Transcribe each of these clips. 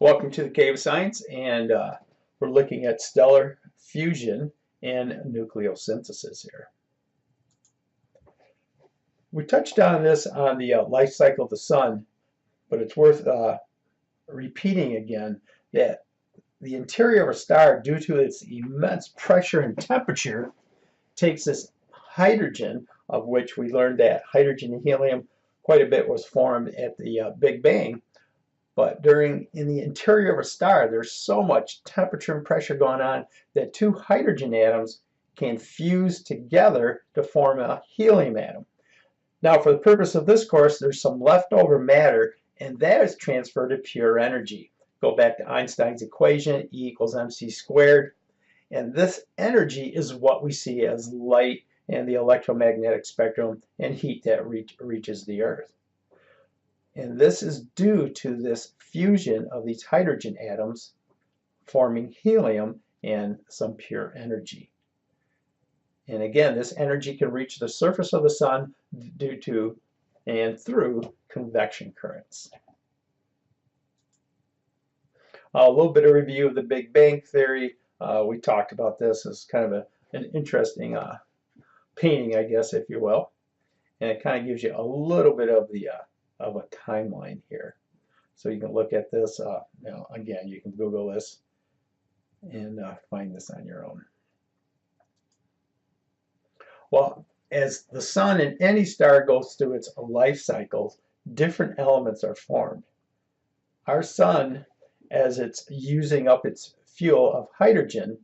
Welcome to the Cave of Science, and we're looking at stellar fusion and nucleosynthesis here. We touched on this on the life cycle of the sun, but it's worth repeating again that the interior of a star, due to its immense pressure and temperature, takes this hydrogen, of which we learned that hydrogen and helium quite a bit was formed at the Big Bang. But in the interior of a star, there's so much temperature and pressure going on that two hydrogen atoms can fuse together to form a helium atom. Now, for the purpose of this course, there's some leftover matter, and that is transferred to pure energy. Go back to Einstein's equation, E equals mc squared. And this energy is what we see as light and the electromagnetic spectrum and heat that reaches the Earth. And this is due to this fusion of these hydrogen atoms forming helium and some pure energy. And again, this energy can reach the surface of the sun due to and through convection currents. A little bit of review of the Big Bang theory. We talked about this as kind of an interesting painting, I guess, if you will. And it kind of gives you a little bit of a timeline here. So you can look at this, again, you can Google this and find this on your own. Well, as the sun and any star goes through its life cycles, different elements are formed. Our sun, as it's using up its fuel of hydrogen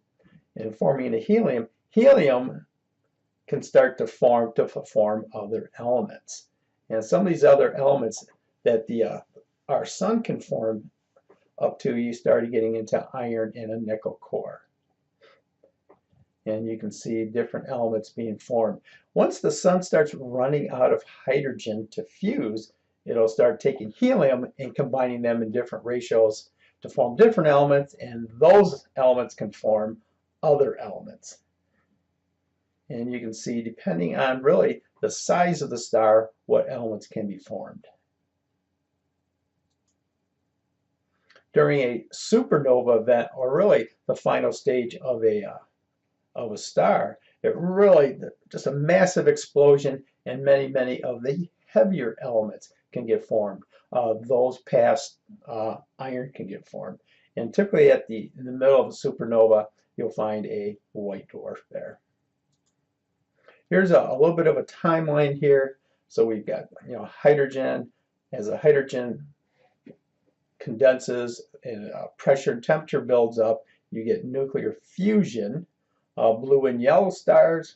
and forming into helium, helium can start to form other elements. And some of these other elements that our sun can form up to, you started getting into iron and a nickel core. And you can see different elements being formed. Once the sun starts running out of hydrogen to fuse, it'll start taking helium and combining them in different ratios to form different elements, and those elements can form other elements. And you can see, depending on really the size of the star, what elements can be formed. During a supernova event, or really the final stage of a star, it really just a massive explosion, and many of the heavier elements can get formed. Those past iron can get formed, and typically in the middle of a supernova, you'll find a white dwarf there. Here's a little bit of a timeline here. So we've got hydrogen. As the hydrogen condenses and pressure and temperature builds up, you get nuclear fusion. Blue and yellow stars,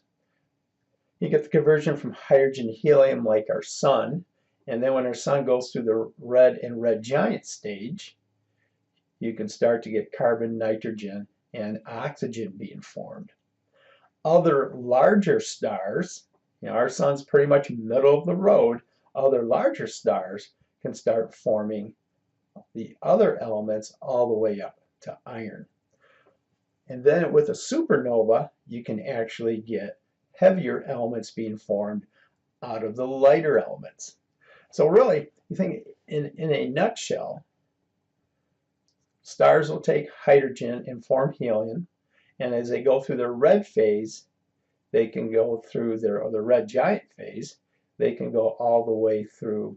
you get the conversion from hydrogen to helium like our sun. And then when our sun goes through the red and red giant stage, you can start to get carbon, nitrogen, and oxygen being formed. Other larger stars, our sun's pretty much middle of the road, other larger stars can start forming the other elements all the way up to iron. And then with a supernova, you can actually get heavier elements being formed out of the lighter elements. So really, you think in a nutshell, stars will take hydrogen and form helium. And as they go through the red phase, they can go through the red giant phase. They can go all the way through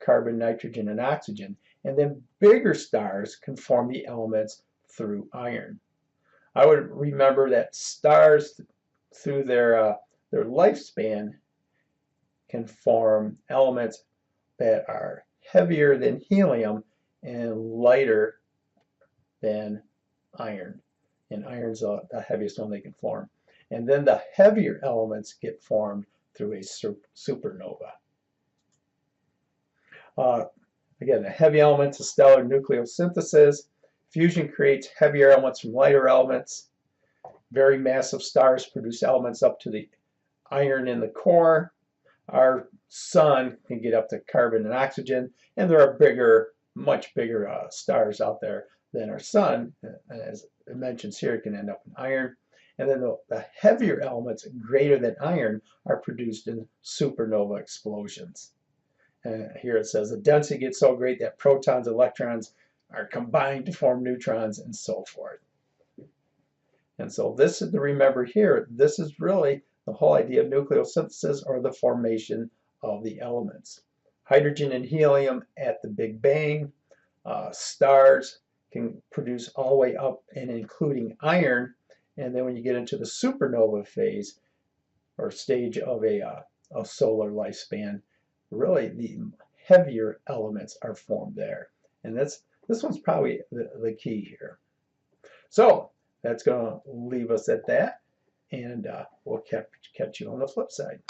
carbon, nitrogen, and oxygen. And then bigger stars can form the elements through iron. I would remember that stars through their lifespan can form elements that are heavier than helium and lighter than iron. And iron's the heaviest one they can form. And then the heavier elements get formed through a supernova. Again, the heavy elements of stellar nucleosynthesis. Fusion creates heavier elements from lighter elements. Very massive stars produce elements up to the iron in the core. Our sun can get up to carbon and oxygen, and there are much bigger stars out there than our sun. And as it mentions here, it can end up in iron. And then the heavier elements greater than iron are produced in supernova explosions. And here it says the density gets so great that protons, electrons are combined to form neutrons and so forth. And so this is to remember here, this is really the whole idea of nucleosynthesis, or the formation of the elements. Hydrogen and helium at the Big Bang. Stars can produce all the way up and including iron. And then when you get into the supernova phase or stage of a solar lifespan, really the heavier elements are formed there. And this one's probably the key here. So that's going to leave us at that, and we'll catch you on the flip side.